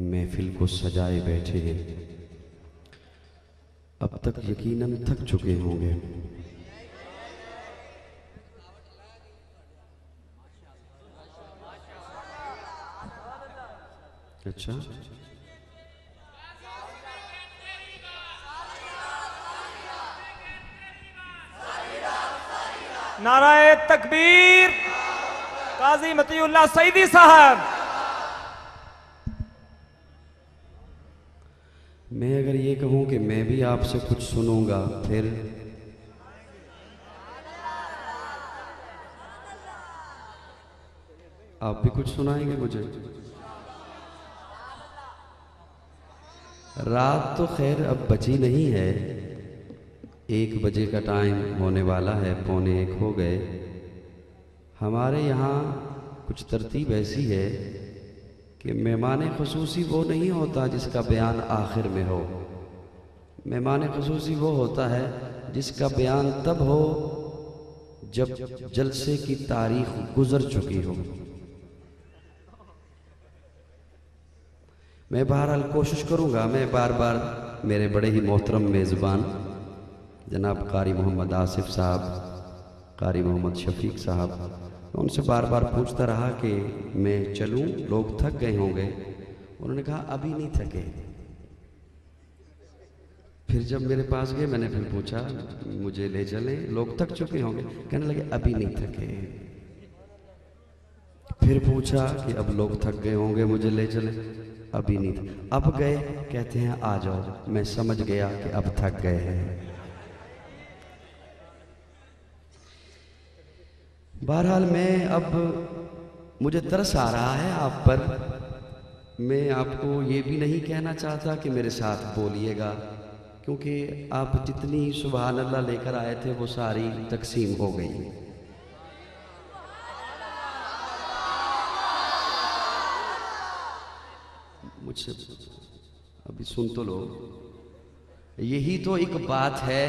महफिल को सजाए बैठे हैं। अब तक यकीनन थक चुके होंगे। अच्छा, नाराए तकबीर। काजी मतीउल्लाह सईदी साहब। मैं अगर ये कहूं कि मैं भी आपसे कुछ सुनूंगा, फिर आप भी कुछ सुनाएंगे मुझे? रात तो खैर अब बची नहीं है, 1 बजे का टाइम होने वाला है, 1:45 हो गए। हमारे यहाँ कुछ तरतीब ऐसी है कि मेहमान ख़ुसूसी वो नहीं होता जिसका बयान आखिर में हो। मेहमान ख़ुसूसी वो होता है जिसका बयान तब हो जब जलसे की तारीख गुजर चुकी हो। मैं बहरहाल कोशिश करूँगा, मैं बार बार मेरे बड़े ही मोहतरम मेज़बान जनाब कारी मोहम्मद आसिफ साहब, कारी मोहम्मद शफीक साहब, उनसे बार बार पूछता रहा कि मैं चलूं, लोग थक गए होंगे। उन्होंने कहा अभी नहीं थके। फिर जब मेरे पास गए मैंने फिर पूछा मुझे ले चलें, लोग थक चुके होंगे। कहने लगे अभी नहीं थके। फिर पूछा कि अब लोग थक गए होंगे, मुझे ले चलें, अभी नहीं थके। अब गए, कहते हैं आ जाओ। मैं समझ गया कि अब थक गए हैं। बहरहाल मैं अब मुझे तरस आ रहा है आप पर। मैं आपको ये भी नहीं कहना चाहता कि मेरे साथ बोलिएगा, क्योंकि आप जितनी सुभान अल्लाह लेकर आए थे वो सारी तकसीम हो गई। मुझसे अभी सुन तो लो। यही तो एक बात है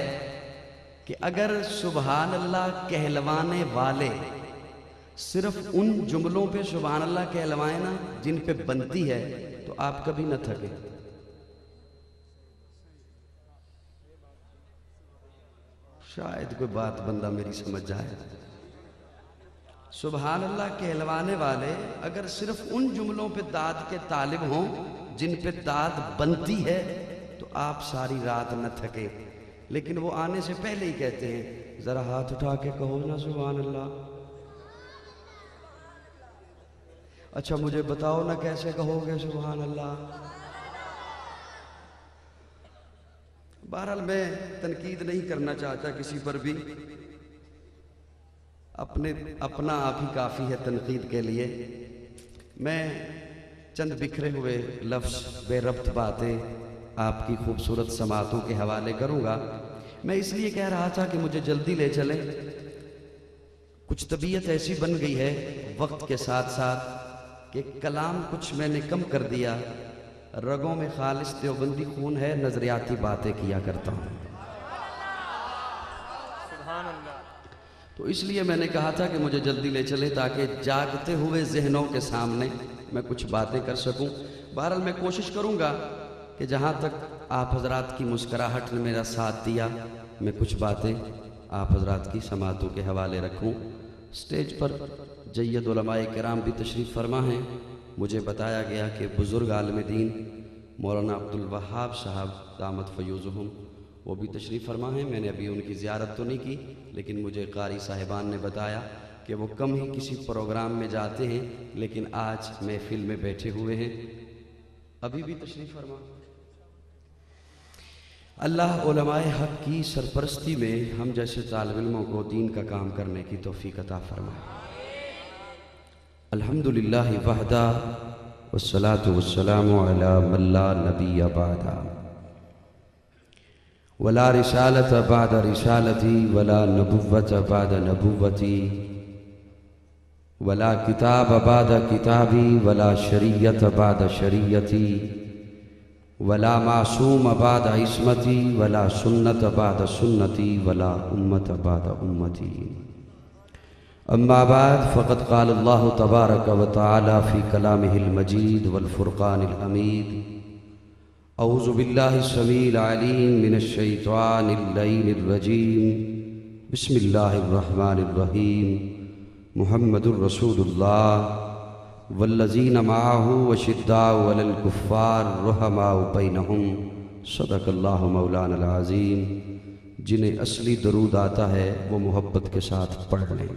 कि अगर सुभान अल्लाह कहलवाने वाले सिर्फ उन जुमलों पे सुभान अल्लाह कहलवाएं ना जिन पे बनती है, तो आप कभी न थके। शायद कोई बात बंदा मेरी समझ जाए। सुभान अल्लाह कहलवाने वाले अगर सिर्फ उन जुमलों पे दाद के तालिब हों जिन पे दाद बनती है, तो आप सारी रात न थके। लेकिन वो आने से पहले ही कहते हैं जरा हाथ उठा के कहो ना सुभान अल्लाह। अच्छा मुझे बताओ ना कैसे कहोगे सुभान अल्लाह। बहरहाल मैं तनकीद नहीं करना चाहता किसी पर भी, अपना आप ही काफ़ी है तनकीद के लिए। मैं चंद बिखरे हुए लफ्ज़, बेरब्त बातें आपकी खूबसूरत समातों के हवाले करूँगा। मैं इसलिए कह रहा था कि मुझे जल्दी ले चलें। कुछ तबीयत ऐसी बन गई है वक्त के साथ साथ कि कलाम कुछ मैंने कम कर दिया। रगों में खालिस देवबंदी खून है, नजरियाती बातें किया करता हूँ। सुभान अल्लाह। तो इसलिए मैंने कहा था कि मुझे जल्दी ले चले ताकि जागते हुए जहनों के सामने मैं कुछ बातें कर सकूं। बहरहाल मैं कोशिश करूंगा कि जहां तक आप हजरात की मुस्कराहट ने मेरा साथ दिया, मैं कुछ बातें आप हजरात की समातों के हवाले रखूं। स्टेज पर जय्यद उलमाए किराम भी तशरीफ़ फरमा हैं। मुझे बताया गया कि बुज़ुर्ग आलिम दीन मौलाना अब्दुल वहाब साहब दामद फ़यूज़ुहुम वो भी तशरीफ़ फरमा हैं। मैंने अभी उनकी ज़ियारत तो नहीं की, लेकिन मुझे कारी साहिबान ने बताया कि वो कम ही किसी प्रोग्राम में जाते हैं, लेकिन आज महफिल में बैठे हुए हैं। अभी भी तशरीफ़ फरमा। अल्लाह उलमाए हक़ की सरपरस्ती में हम जैसे तालिब इल्मों को दीन का काम करने की तौफ़ीक़ अता फरमाए। अल्हम्दुलिल्लाह वहदा वस्सलातु वस्सलामु अला मन ला नबिय्य बअदा वला रिसालत बाद रिसालती वला नबुव्वत बाद नबुव्वती वला किताब बाद किताबी वला शरीयत बाद शरीयती वला मासूम बाद इस्मती वला सुन्नत बाद सुन्नती वला उम्मत बाद उम्मती। अम्मा बाद फ़क़द क़ाल अल्लाहु तबारक व तआला फ़ी कलामिहिल मजीद वल फ़ुरक़ानिल हमीद औज़ु बिल्लाहि समील अलीम मिनश शैतानिर लईनिर रजीम बिस्मिल्लाहिर रहमानिर रहीम मुहम्मदुर रसूलुल्लाह वल्लज़ीना मअहु अशिद्दाउ अलल कुफ़्फ़ार रुहमाउ बैनहुम सदक़ल्लाहु मौलाना अज़ीम। जिन्हें असली दरूद आता है वो मोहब्बत के साथ पढ़ लें।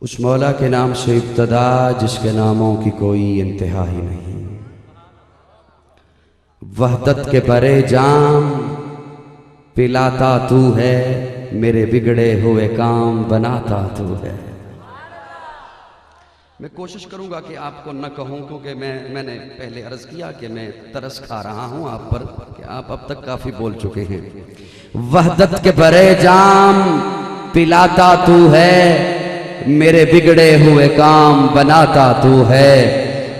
उस मौला के नाम से इब्तदा जिसके नामों की कोई इंतहा ही नहीं। वहदत के बरे जाम पिलाता तू है, मेरे बिगड़े हुए काम बनाता तू है। मैं कोशिश करूंगा कि आपको न कहूं, क्योंकि मैंने पहले अर्ज किया कि मैं तरस खा रहा हूं आप पर कि आप अब तक काफी बोल चुके हैं। वहदत के बरे जाम पिलाता तू है, मेरे बिगड़े हुए काम बनाता तू है।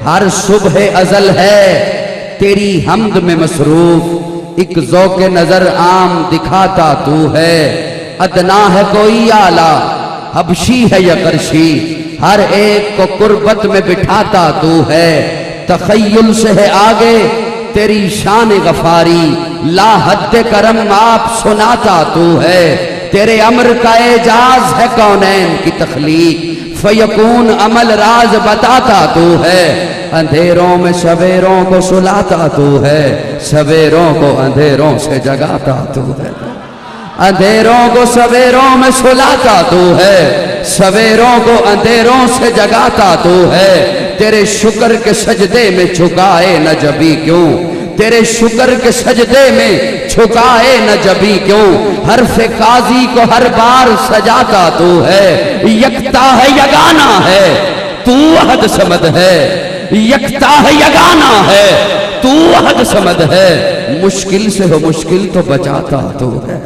हर सुबह अजल है तेरी हमद में मसरूफ, एक ज़ौक़े नजर आम दिखाता तू है। अदना है कोई आला, हबशी है या करशी, हर एक को कुर्बत में बिठाता तू है। तखय्युल से है आगे तेरी शान गफारी, ला हद करम आप सुनाता तू है। तेरे अमर का एजाज है कौनैन की तख्लीक, फयकून अमल राज बताता तू है। अंधेरों में सवेरों को सुलाता तू है, सवेरों को अंधेरों से जगाता तू है। अंधेरों को सवेरों में सुलाता तू है, सवेरों को अंधेरों से जगाता तू है। तेरे शुक्र के सजदे में झुकाए न जबी क्यों, तेरे शुक्र के सजदे में झुकाए न जबी क्यों। हरफ़े काजी को हर बार सजाता तू है। यकता है यगाना है तू अहद समद है, यकता है यगाना है तू अहद समद है। मुश्किल से हो मुश्किल तो बचाता तू है,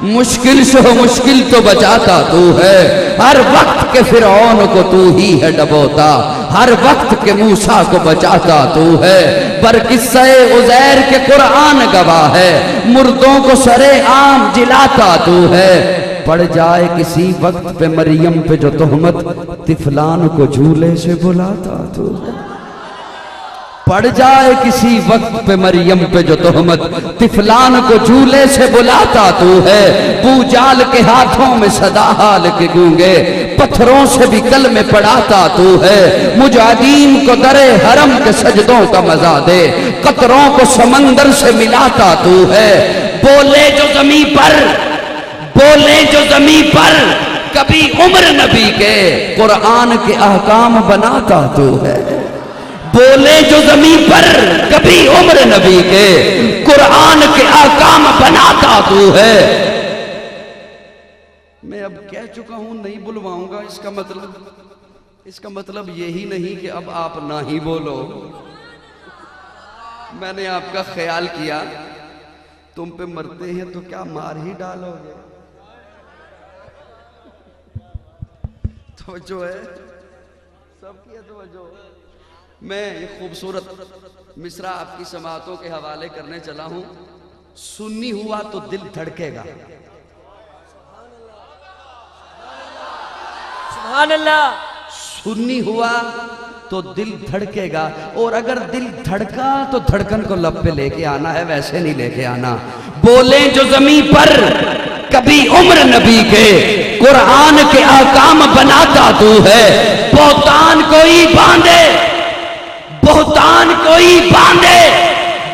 मुश्किल से हो मुश्किल तो बचाता तू है। हर वक्त के फिरौन को तू ही है डबोता, हर वक्त के मूसा को बचाता तू है। पर किस्से उज़ैर के कुरान गवाह है, मुर्दों को सरे आम जिलाता तू है। पड़ जाए किसी वक्त पे मरियम पे जो तोहमत, तिफलान को झूले से बुलाता तू है। पड़ जाए किसी वक्त पे मरियम पे जो तोहमत, तिफलान को झूले से बुलाता तू है। बूजाल के हाथों में सदा हाल के गूंगे, पत्थरों से भी कल में पढ़ाता तू है। मुजाहिदीन को दरे हरम के सजदों का मजा दे, कतरों को समंदर से मिलाता तू है। बोले जो जमी पर, बोले जो जमी पर, कभी उम्र नबी के कुरान के अहकाम बनाता तू है। बोले जो जमीन पर, कभी उम्र नबी के कुरान के आकाम बनाता तू है। मैं अब कह चुका हूं, नहीं बुलवाऊंगा। इसका मतलब यही नहीं कि अब आप ना ही बोलो। मैंने आपका ख्याल किया, तुम पे मरते हैं तो क्या मार ही डालोगे। तवज्जो है सबकी, तवज्जो। मैं ये खूबसूरत मिसरा आपकी समातों के हवाले करने चला हूं। सुन्नी हुआ तो दिल धड़केगा, सुभान अल्लाह। सुन्नी हुआ तो दिल धड़केगा, और अगर दिल धड़का तो धड़कन को लब पे लेके आना है, वैसे नहीं लेके आना। बोले जो जमीन पर, कभी उम्र नबी के कुरान के आकाम बनाता तू है। बोहतान कोई बांधे, बोहतान कोई बांधे,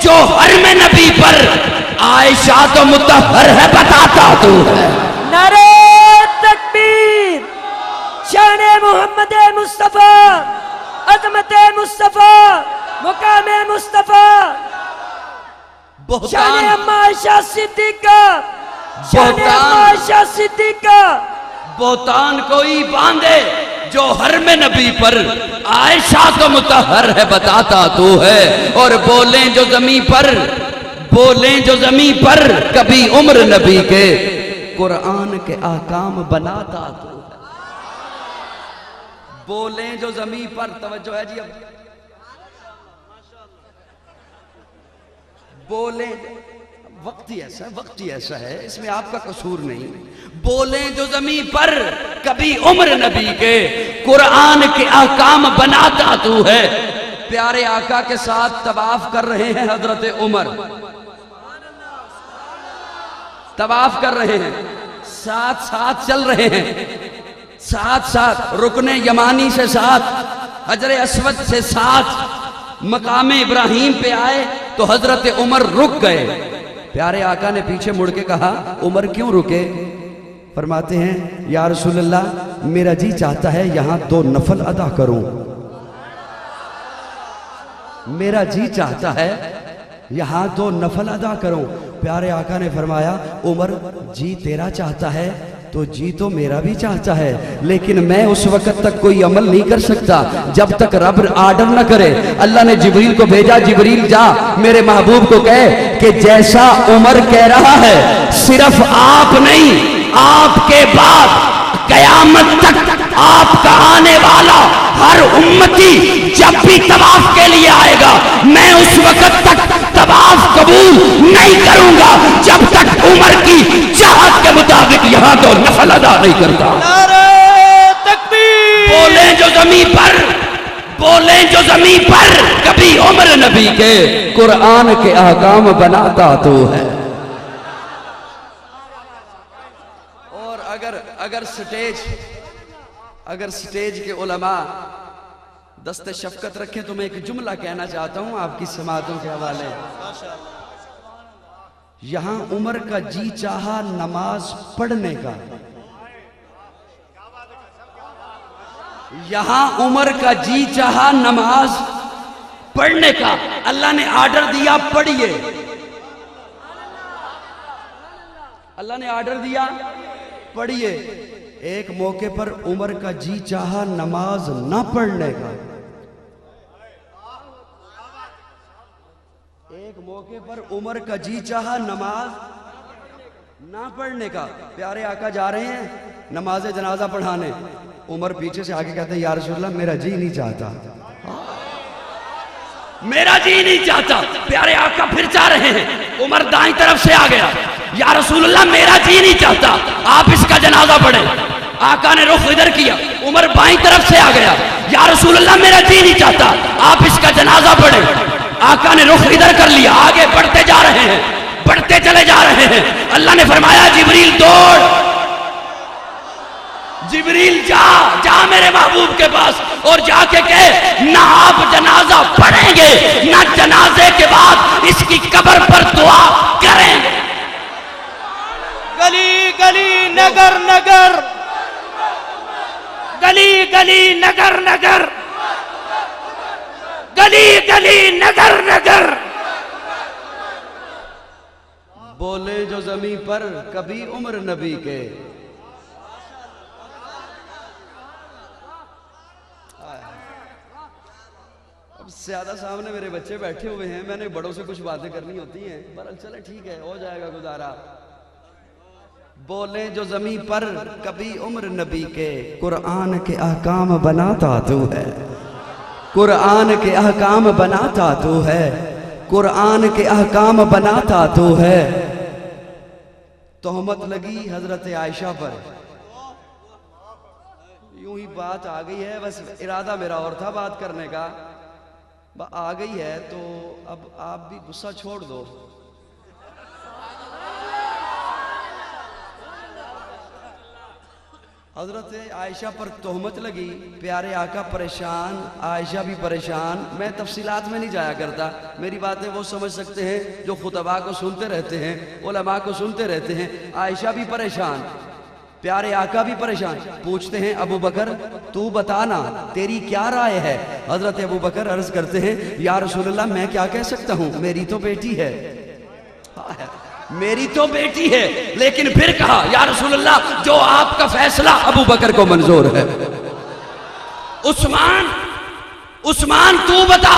जो हर में नबी पर आयशा तो मुतहर है बताता तू है। नारे तकबीर, शान मोहम्मद मुस्तफा, अजमत मुस्तफा, मुकाम मुस्तफा, शान अम्मा आयशा सिद्दीका, शान अम्मा आयशा सिद्दीका। बोहतान कोई बांधे जो हर में नबी पर आयशा तो मुतहर है बताता तू है। और बोले जो जमी पर, बोले जो जमी पर, कभी उम्र नबी के कुरान के आकाम बनाता तू है। बोले जो जमी पर, तवज्जो है जी। अब बोले, वक्त ही ऐसा है, इसमें आपका कसूर नहीं। बोले जो ज़मीन पर कभी उम्र नबी के, कुरान के अहकाम बनाता तू है। प्यारे आका के साथ तवाफ कर रहे हैं हजरत उमर, तवाफ कर रहे हैं, साथ साथ चल रहे हैं, साथ साथ रुकने यमानी से साथ, हजरे अस्वद से साथ, मकामे इब्राहिम पे आए तो हजरत उमर रुक गए। प्यारे आका ने पीछे मुड़ के कहा, उमर क्यों रुके? फरमाते हैं, या रसूलल्लाह मेरा जी चाहता है यहां 2 नफल अदा करूं, मेरा जी चाहता है यहां 2 नफल अदा करूं। प्यारे आका ने फरमाया, उमर जी तेरा चाहता है तो जी तो मेरा भी चाहता है, लेकिन मैं उस वक्त तक कोई अमल नहीं कर सकता जब तक रब आर्डर न करे। अल्लाह ने जिब्रील को भेजा, जिब्रील जा मेरे महबूब को कहे कि जैसा उमर कह रहा है, सिर्फ आप नहीं, आपके बाद कयामत तक आपका आने वाला हर उम्मती जब भी तवाफ के लिए आएगा, मैं उस वक्त तक तवाफ कबूल नहीं करूंगा जब तक उमर की चाहत के मुताबिक यहां तो नफल अदा नहीं करता। नारे तकबीर। बोले जो ज़मीन पर, बोले जो ज़मीन पर कभी उमर नबी के, कुरान के अहकाम बनाता तो है। और अगर स्टेज के उलमा दस्ते शफकत रखें तो मैं एक जुमला कहना चाहता हूं आपकी समातों के हवाले। यहां उमर का जी चाहा नमाज पढ़ने का, यहां उमर का जी चाहा नमाज पढ़ने का। अल्लाह ने आर्डर दिया पढ़िए, अल्लाह ने आर्डर दिया पढ़िए। एक मौके पर उमर का जी चाहा नमाज ना पढ़ने का, एक मौके पर उमर का जी चाहा नमाज ना पढ़ने का। प्यारे आका जा रहे हैं नमाज जनाजा पढ़ाने, उमर पीछे से आके कहते हैं, या रसूलल्लाह मेरा जी नहीं चाहता, मेरा जी नहीं चाहता। प्यारे आका फिर जा रहे हैं, उमर दाईं तरफ से आ गया, या रसूलल्लाह मेरा जी नहीं चाहता, आप इसका जनाजा पढ़ें। आका ने रुख इधर किया, उमर बाईं तरफ से आ गया, या रसूलल्लाह मेरा जी नहीं चाहता, आप इसका जनाजा पढ़ें। आका ने रुख इधर कर लिया, आगे बढ़ते जा रहे हैं, बढ़ते चले जा रहे हैं। अल्लाह ने फरमाया, जिब्रील दौड़, जिब्रील जा मेरे महबूब के पास और जाके कहे, ना आप जनाजा पढ़ेंगे ना जनाजे के बाद इसकी कब्र पर दुआ करेंगे। गली गली नगर नगर, गली गली नगर नगर, गली गली नगर नगर। बोले जो ज़मीं पर कभी उम्र नबी के। अब ज्यादा सामने मेरे बच्चे बैठे हुए हैं, मैंने बड़ों से कुछ बातें करनी होती हैं, पर चले ठीक है, हो जाएगा गुजारा। बोले जो ज़मीं पर कभी उम्र नबी के, कुरान के अहकाम बनाता तू है, कुरान के अहकाम बनाता तू है, कुरान के अहकाम बनाता तू है। तोहमत लगी हजरत आयशा पर, यूं ही बात आ गई है, बस इरादा मेरा और था बात करने का, आ गई है तो अब आप भी गुस्सा छोड़ दो। हजरत आयशा पर तोहमत लगी, प्यारे आका परेशान, आयशा भी परेशान। मैं तफसीलात में नहीं जाया करता, मेरी बातें वो समझ सकते हैं जो खुतबा को सुनते रहते हैं, उलमा को सुनते रहते हैं। आयशा भी परेशान, प्यारे आका भी परेशान। पूछते हैं, अबू बकर तू बताना तेरी क्या राय है? हजरत अबू बकर अर्ज करते हैं, या रसूलल्लाह मैं क्या कह सकता हूँ, मेरी तो बेटी है, मेरी तो बेटी है। लेकिन फिर कहा, या रसूलल्लाह जो आपका फैसला अबू बकर को मंजूर है। उस्मान, उस्मान तू बता।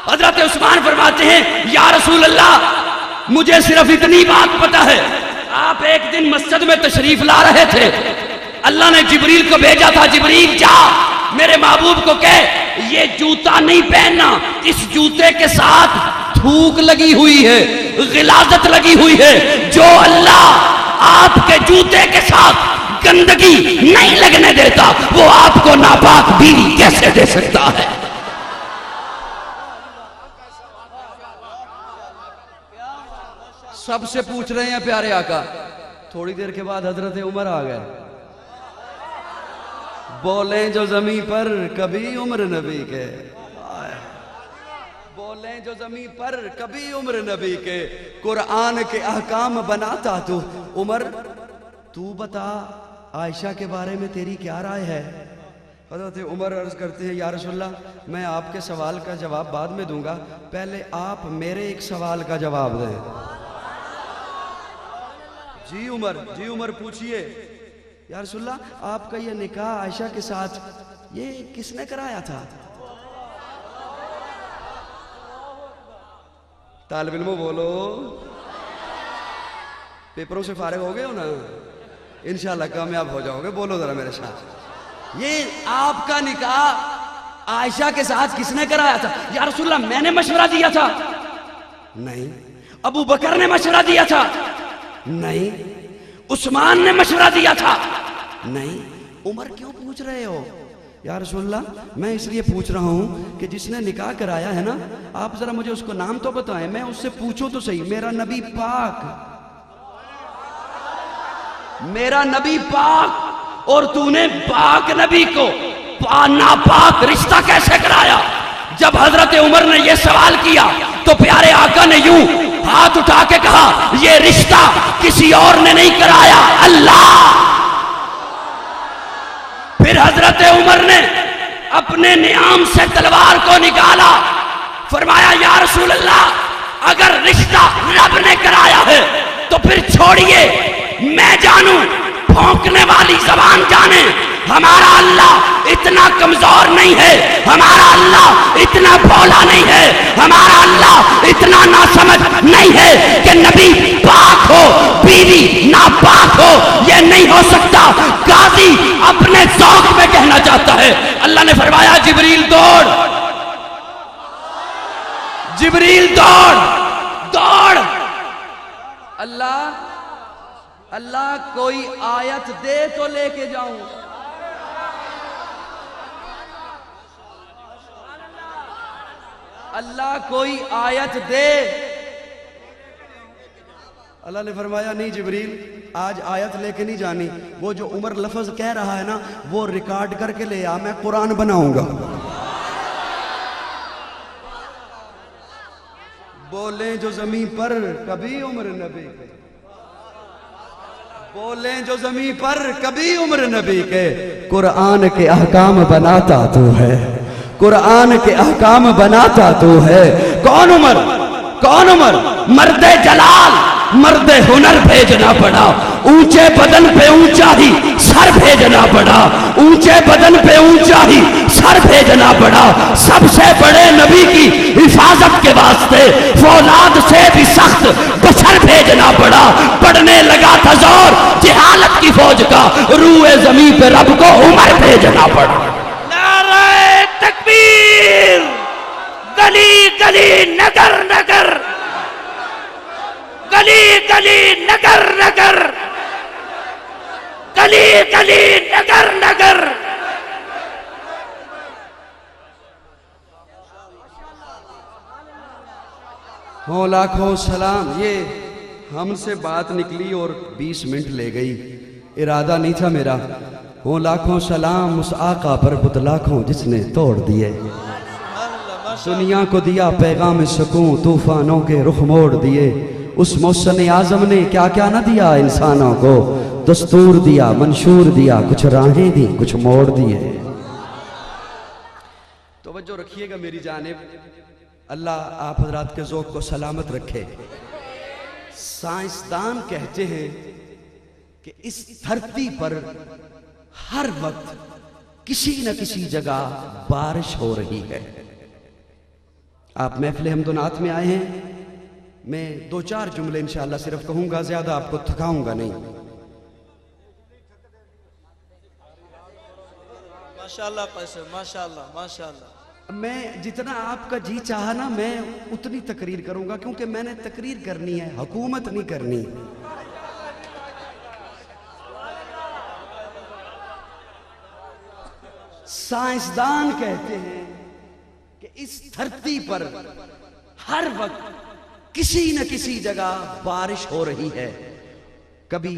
हजरत उस्मान फरमाते हैं, या रसूलल्लाह मुझे सिर्फ इतनी बात पता है, आप एक दिन मस्जिद में तशरीफ ला रहे थे, अल्लाह ने जिब्रील को भेजा था, जिब्रील जा मेरे महबूब को कह ये जूता नहीं पहनना, इस जूते के साथ थूक लगी हुई है, गिलाजत लगी हुई है। जो अल्लाह आपके जूते के साथ गंदगी नहीं लगने देता, वो आपको नापाक बीवी कैसे दे सकता है? सबसे पूछ रहे हैं प्यारे आका। थोड़ी देर के बाद हजरत उमर आ गए। बोले जो जमी पर कभी उम्र नबी के, बोले जो जमी पर कभी उम्र नबी के, कुरान के अहकाम बनाता तू। उमर तू बता आयशा के बारे में तेरी क्या राय है? हज़रत उमर अर्ज करते हैं या रसूलल्लाह, मैं आपके सवाल का जवाब बाद में दूंगा, पहले आप मेरे एक सवाल का जवाब दें। जी उमर पूछिए। या रसूलल्लाह, आपका ये निकाह आयशा के साथ ये किसने कराया था? तालिब इल्मों बोलो, पेपरों से फारिग हो गए हो ना, इंशाल्लाह कामयाब हो जाओगे। बोलो जरा मेरे साथ, ये आपका निकाह आयशा के साथ किसने कराया था? या रसूलल्लाह, मैंने मशवरा दिया था। नहीं। अबू बकर ने मशवरा दिया था? नहीं। उस्मान ने मशवरा दिया था? नहीं। उमर क्यों पूछ रहे हो? या रसूलल्लाह, मैं इसलिए पूछ रहा हूं कि जिसने निकाह कराया है ना, आप जरा मुझे उसको नाम तो बताएं, मैं उससे पूछूं तो सही। मेरा नबी पाक, मेरा नबी पाक, और तूने पाक नबी को नापाक रिश्ता कैसे कराया? जब हजरत उमर ने यह सवाल किया तो प्यारे आका ने यूं हाथ उठा के कहा, यह रिश्ता किसी और ने नहीं कराया, अल्लाह। फिर हजरत उमर ने अपने नियाम से तलवार को निकाला, फरमाया या रसूल अल्लाह, अगर रिश्ता रब ने कराया है तो फिर छोड़िए, मैं जानूं, भौंकने वाली जबान जाने। हमारा अल्लाह इतना कमजोर नहीं है, हमारा अल्लाह इतना भोला नहीं है, हमारा अल्लाह इतना नासमझ नहीं है कि नबी पाक हो बीवी नापाक हो। यह नहीं हो सकता। गाजी अपने शौक में कहना चाहता है। अल्लाह ने फरमाया जिब्रील दौड़, जिब्रील दौड़ दौड़। अल्लाह कोई आयत दे तो लेके जाऊं। अल्लाह कोई आयत दे। अल्लाह ने फरमाया नहीं जिब्रील, आज आयत लेके नहीं जानी, वो जो उमर लफ्ज कह रहा है ना, वो रिकॉर्ड करके ले आ, मैं कुरान बनाऊंगा। बोले जो जमीन पर कभी उम्र नबी के, बोले जो जमीन पर कभी उम्र नबी के, कुरान के अहकाम बनाता तू है, कुरान के अहकाम बनाता तू है। कौन उमर? कौन उमर? मर्दे जलाल, मर्दे हुनर भेजना पड़ा, ऊंचे बदन पे ऊंचा ही सर भेजना पड़ा, ऊंचे बदन पे ऊंचा ही सर भेजना पड़ा। सबसे बड़े नबी की हिफाजत के वास्ते फौलाद से भी सख्त बशर भेजना पड़ा। पड़ने लगा था जोर जिहालत की फौज का, रूए जमीन पे रब को उमर भेजना पड़ा। नारे तकबीर, गली गली नगर नगर, गली गली नगर नगर, गली गली नगर नगर। हो लाखों सलाम। ये हमसे बात निकली और 20 मिनट ले गई, इरादा नहीं था मेरा। हो लाखों सलाम उस आका पर बुतलाखों जिसने तोड़ दिए, दुनिया को दिया पैगाम सुकून, तूफानों के रुख मोड़ दिए। उस मौसम आजम ने क्या क्या न दिया इंसानों को, दस्तूर दिया, मंशूर दिया, कुछ राहें दी, कुछ मोड़ दिए। तवज्जो रखिएगा मेरी जानिब। अल्लाह आप हजरात के ज़ौक़ को सलामत रखे। साइंसदान कहते हैं कि इस धरती पर हर वक्त किसी न किसी जगह बारिश हो रही है। आप महफ़िल हमदुनात में आए हैं, मैं 2-4 जुमले इंशाअल्लाह सिर्फ कहूंगा, ज्यादा आपको थकाऊंगा नहीं। माशाअल्लाह पैसे, माशाअल्लाह माशाअल्लाह। मैं जितना आपका जी चाहा ना मैं उतनी तकरीर करूंगा, क्योंकि मैंने तकरीर करनी है, हुकूमत नहीं करनी। साइंसदान कहते हैं कि इस धरती पर हर वक्त किसी न किसी जगह बारिश हो रही है। कभी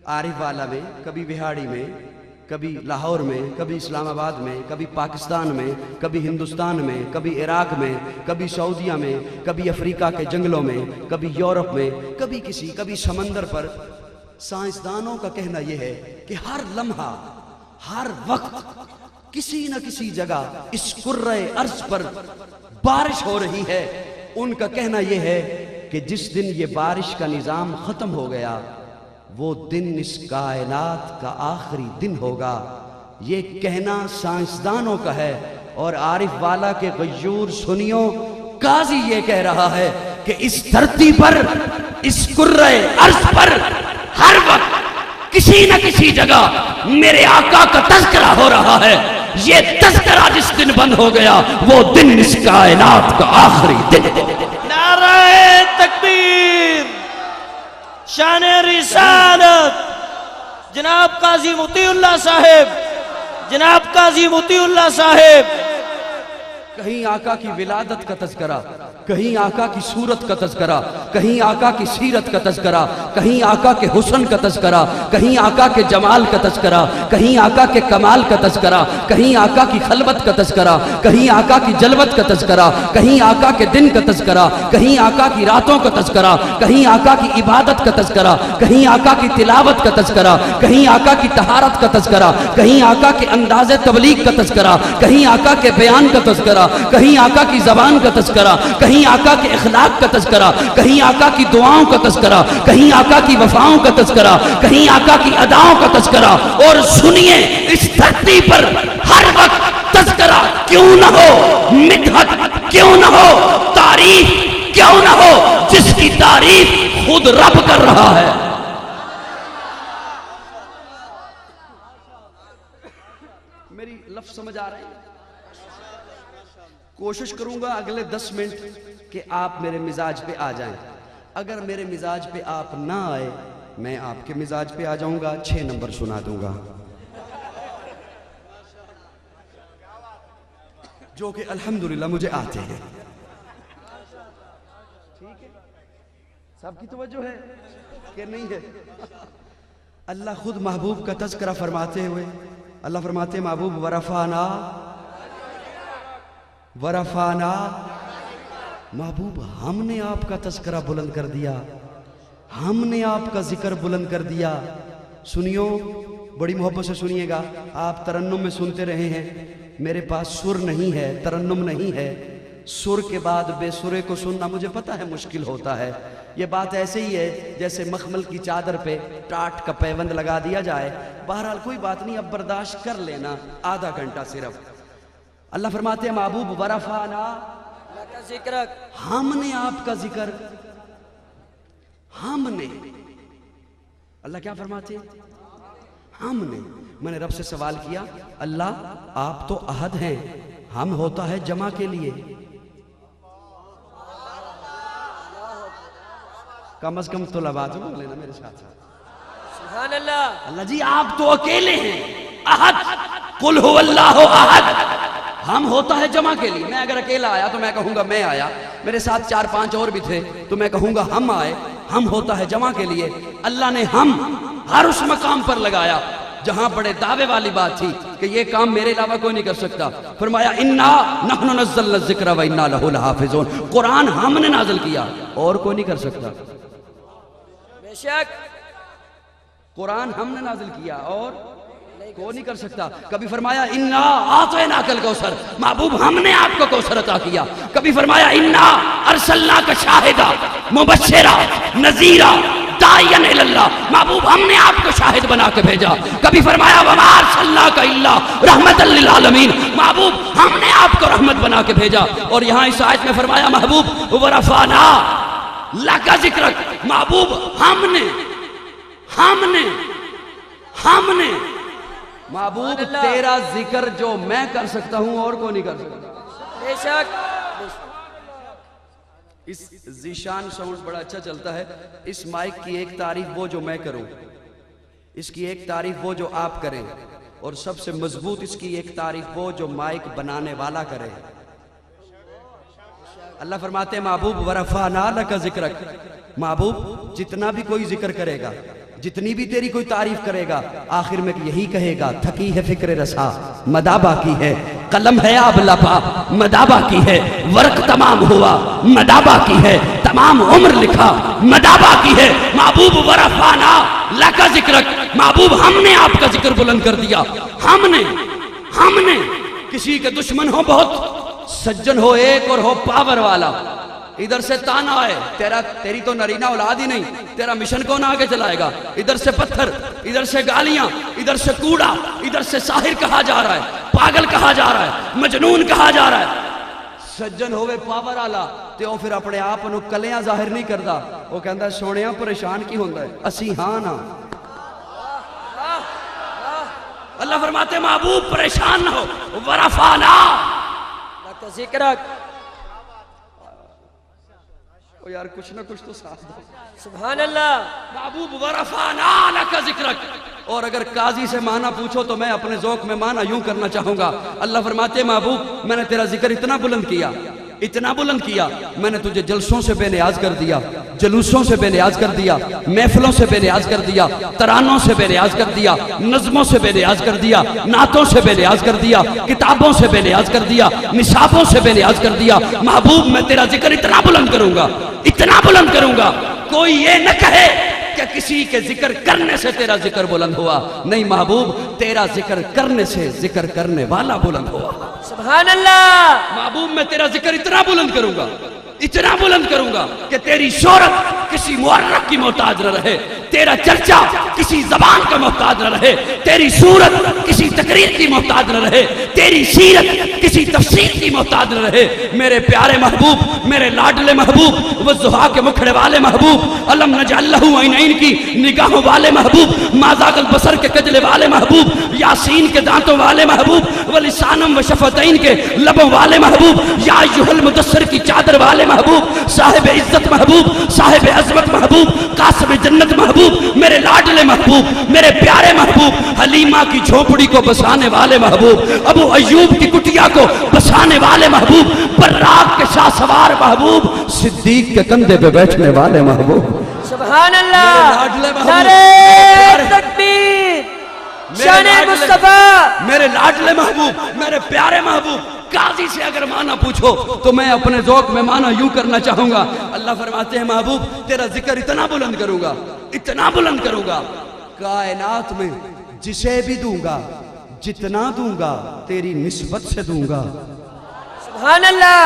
आरिफ वाला में, कभी बिहाड़ी में, कभी लाहौर में, कभी इस्लामाबाद में, कभी पाकिस्तान में, कभी हिंदुस्तान में, कभी इराक में, कभी सऊदीया में, कभी अफ्रीका के जंगलों में, कभी यूरोप में, कभी समंदर पर। साइंसदानों का कहना यह है कि हर लम्हा, हर वक्त किसी न किसी जगह इस कुर्रे अर्ज पर बारिश हो रही है। उनका कहना यह है कि जिस दिन ये बारिश का निजाम खत्म हो गया वो दिन इस कायनात का आखिरी दिन होगा। ये कहना साइंसदानों का है। और आरिफ वाला के गयूर सुनियो, काजी ये कह रहा है कि इस धरती पर, इस कुर्रे अर्ज पर हर वक्त किसी न किसी जगह मेरे आका का तज़किरा हो रहा है। ये तज़किरा जिस दिन बंद हो गया वो दिन इस कायनात का आखिरी दिन। नारे तकबीर, शाने रिसालत, जनाब काजी मोतीउल्लाह साहेब, जनाब काजी मोतीउल्लाह साहेब। कहीं आका की विलादत का तज़किरा, कहीं आका की सूरत का तज़किरा, कहीं आका की सीरत का तज़किरा, कहीं आका के हुस्न का तज़किरा, कहीं आका के जमाल का तज़किरा, कहीं आका के कमाल का तज़किरा, कहीं आका की खलवत का तज़किरा, कहीं आका की जलवत का तज़किरा, कहीं आका के दिन का तज़किरा, कहीं आका की रातों का तज़किरा, कहीं आका की इबादत का तज़किरा, कहीं आका की तिलावत का तज़किरा, कहीं आका की तहारत का तज़किरा, कहीं आका के अंदाज़े तबलीग का तज़किरा, कहीं आका के बयान का तज़किरा, कहीं आका की ज़बान का तज़किरा, कहीं आका के इखलाक का तज़किरा, कहीं आका की दुआओं का तज़किरा, कहीं आका की वफाओं का तज़किरा, कहीं आका की अदाओं का तज़किरा। और सुनिए, इस धरती पर हर वक्त तज़किरा क्यों न हो, मिदहत क्यों न हो, तारीफ क्यों न हो, जिसकी तारीफ खुद रब कर रहा है। मेरी लफ्ज़ समझ आ रही है? कोशिश करूंगा अगले 10 मिनट कि आप मेरे मिजाज पे आ जाएं। अगर मेरे मिजाज पे आप ना आए, मैं आपके मिजाज पे आ जाऊंगा, 6 नंबर सुना दूंगा, जो कि अल्हम्दुलिल्लाह मुझे आते हैं। ठीक है, सबकी तवज्जो है कि नहीं है? अल्लाह खुद महबूब का तज़किरा फरमाते हुए, अल्लाह फरमाते महबूब वरफाना वरफाना, महबूब हमने आपका तज़किरा बुलंद कर दिया, हमने आपका जिक्र बुलंद कर दिया। सुनियो, बड़ी मोहब्बत से सुनिएगा। आप तरन्नुम में सुनते रहे हैं, मेरे पास सुर नहीं है, तरन्नुम नहीं है। सुर के बाद बेसुरे को सुनना मुझे पता है मुश्किल होता है। ये बात ऐसे ही है जैसे मखमल की चादर पे टाट का पैबंद लगा दिया जाए। बहरहाल कोई बात नहीं, अब बर्दाश्त कर लेना, आधा घंटा सिर्फ। अल्लाह फरमाते हैं महबूब वरफाना, हमने आपका जिक्र, हमने, अल्लाह क्या फरमाते हैं? हमने। मैंने रब से सवाल किया, अल्लाह आप तो अहद हैं, हम होता है जमा के लिए, कम अज कम तो लबा तो बोले ना मेरे साथ साथ। सुभान अल्लाह। अल्लाह जी आप तो अकेले हैं, अहद, कुल हुवल्लाहु अहद, हम होता है जमा के लिए। मैं अगर अकेला आया तो मैं कहूंगा मैं आया, मेरे साथ 4-5 और भी थे तो मैं कहूंगा हम आए, हम होता है जमा के लिए। अल्लाह ने हम हर उस मकाम पर लगाया जहां बड़े दावे वाली बात थी कि ये काम मेरे अलावा कोई नहीं कर सकता। फरमाया इन्ना नहनु नज़्ज़लना ज़िक्र व इन्ना लहु लहाफ़िज़ून, कुरान हमने नाज़िल किया और कोई नहीं कर सकता। बेशक कुरान हमने नाज़िल किया और कोई नहीं कर सकता। कभी फरमाया इन्ना आतैनाकल कौसर, महबूब हमने आपको कौसर अता किया। कभी फरमाया इन्ना अरसलनाका शाहिदा मुबश्शिरा नज़ीरा दाइयन इलल्लाह, महबूब हमने आपको शाहिद बना के भेजा। कभी फरमाया वमा अरसलनाका इल्ला रहमतल लिल आलमीन, महबूब हमने आपको रहमत बना के भेजा। और यहाँ इस आयत में फरमाया महबूब वरफाना लका जिक्रक, महबूब हमने हमने हमने, महबूब तेरा जिक्र जो मैं कर सकता हूं और कोई नहीं कर सकता। बेशक इस जीशान साउंड बड़ा अच्छा चलता है। इस माइक की एक तारीफ वो जो मैं करूं, इसकी एक तारीफ वो जो आप करें, और सबसे मजबूत इसकी एक तारीफ वो जो माइक बनाने वाला करे। अल्लाह फरमाते महबूब वरफाना लका जिक्रक, महबूब जितना भी कोई जिक्र करेगा, जितनी भी तेरी कोई तारीफ करेगा, आखिर में यही कहेगा थकी है फिक्र रसा मदा बाकी है, कलम है अब लपा मदा बाकी है, वर्क तमाम हुआ मदा बाकी है, तमाम उम्र लिखा मदा बाकी है। महबूब वरफाना लका जिक्रक, महबूब हमने आपका जिक्र बुलंद कर दिया। हमने किसी के दुश्मन हो बहुत, सज्जन हो एक और हो पावर वाला, इधर से ताना आए तेरी तो नरीना औलाद ही नहीं, तेरा मिशन कौन आगे चलाएगा। इधर से पत्थर, इधर से गालियां, इधर से कूड़ा, इधर से साहिर कहा जा रहा है, पागल कहा जा रहा है, मजनून कहा जा रहा है। सज्जन होवे पावर आला ते ओ फिर अपने आप नू कलियां जाहिर नहीं करता, वो कहता सोनिया परेशान की होंदा है, असी हां ना। अल्लाह फरमाते महबूब परेशान ना हो, वरफाना लका जिक्रक। ओ यार कुछ ना कुछ तो साथ दो। सुभान अल्लाह। महबूब वरफाना लका जिक्रक। और अगर काजी से माना पूछो तो मैं अपने ज़ौक़ में माना यूं करना चाहूंगा। अल्लाह फरमाते महबूब मैंने तेरा जिक्र इतना बुलंद किया, इतना बुलंद किया, मैंने तुझे जलसों से बेनियाज कर दिया, जलूसों से बेनियाज कर दिया, महफिलों से बेनियाज कर दिया, तरानों से बेनियाज कर दिया, नज़मों से बेनियाज कर दिया, नातों से बेनियाज कर दिया, किताबों से बेनियाज कर दिया, निसाबों से बेनियाज कर दिया। महबूब मैं तेरा जिक्र इतना बुलंद करूंगा, इतना बुलंद करूंगा, कोई ये न कहे कि किसी के जिक्र करने से तेरा जिक्र बुलंद हुआ। नहीं महबूब, तेरा जिक्र करने से जिक्र करने वाला बुलंद हुआ। सुभान अल्लाह। महबूब मैं तेरा जिक्र इतना बुलंद करूंगा, इतना बुलंद करूंगा कि तेरी शोहरत किसी मुअर्रख की मोहताज न रहे, तेरा चर्चा किसी जबान का मोहताज न रहे, तेरी सूरत किसी तकरीर की मोहताज न रहे, तेरी सीरत किसी तफसीर की मोहताज न रहे। मेरे प्यारे महबूब, मेरे लाडले महबूब, वज़्ज़ुहा के मुखड़े वाले महबूब, अलम नजअल लहू ऐनैन की निगाहों वाले महबूब, माज़ाक़ल बसर के कजले वाले महबूब, यासीन के दांतों वाले महबूब, व लिसानम व शफ़तैन के लबों वाले महबूब, या अय्युहल मुदस्सिर की चादर वाले महबूब, साहिब इज्जत महबूब, साहिब अज़मत महबूब, कासिम जन्नत महबूब, मेरे लाडले महबूब, मेरे प्यारे महबूब, हलीमा की झोपड़ी को बसाने वाले महबूब, अबू अय्यूब की कुटिया को बसाने वाले महबूब, बर्राक के शाह सवार महबूब, सिद्दीक के कंधे पे बैठने वाले महबूब। सुभान अल्लाह। नारे तकबीर, शान मुस्तफा। मेरे लाडले महबूब, मेरे प्यारे महबूब, काजी से अगर माना पूछो तो मैं अपने ज़ौक़ में माना यूं करना चाहूंगा। अल्लाह फरमाते हैं महबूब तेरा जिक्र इतना बुलंद करूंगा, इतना बुलंद करूंगा, कायनात में जिसे भी दूंगा, जितना दूंगा तेरी निस्बत से दूंगा। सुभान अल्लाह।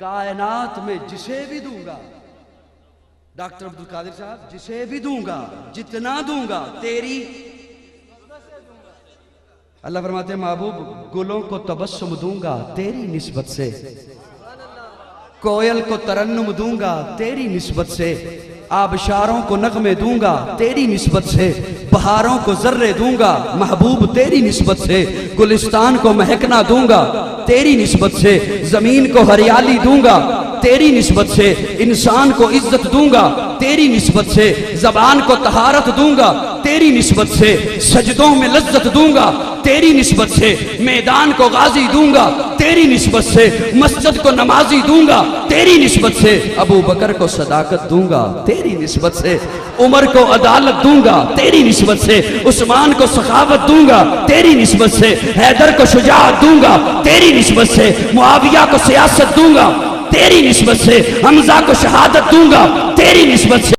कायनात में जिसे भी दूंगा, डॉक्टर अब्दुल कादिर साहब, जिसे भी दूंगा, जितना दूंगा तेरी। अल्लाह फरमाते हैं महबूब गुलों को तबस्सुम दूंगा तेरी निस्बत से, कोयल को तरन्नुम दूंगा तेरी निस्बत से, आबशारों को नगमे दूंगा तेरी निस्बत से, बहारों को जर्रे दूंगा महबूब तेरी निस्बत से, गुलिस्तान को महकना दूंगा तेरी निस्बत से, जमीन को हरियाली दूंगा तेरी निस्बत से, इंसान को इज्जत दूंगा तेरी निस्बत से, जबान को तहारत दूंगा तेरी निस्बत से, सजदों में लज्जत दूंगा तेरी निस्बत से, मैदान को गाजी दूंगा तेरी निस्बत से, मस्जिद को नमाजी दूंगा तेरी निस्बत से, अबू बकर को सदाकत दूंगा तेरी निस्बत से, उमर को अदालत दूंगा तेरी निस्बत से, उस्मान को सखावत दूंगा तेरी निस्बत से, हैदर को शुजाअत दूंगा तेरी निस्बत से, मुआविया को सियासत दूंगा तेरी निस्बत से, हमजा को शहादत दूंगा तेरी निस्बत से।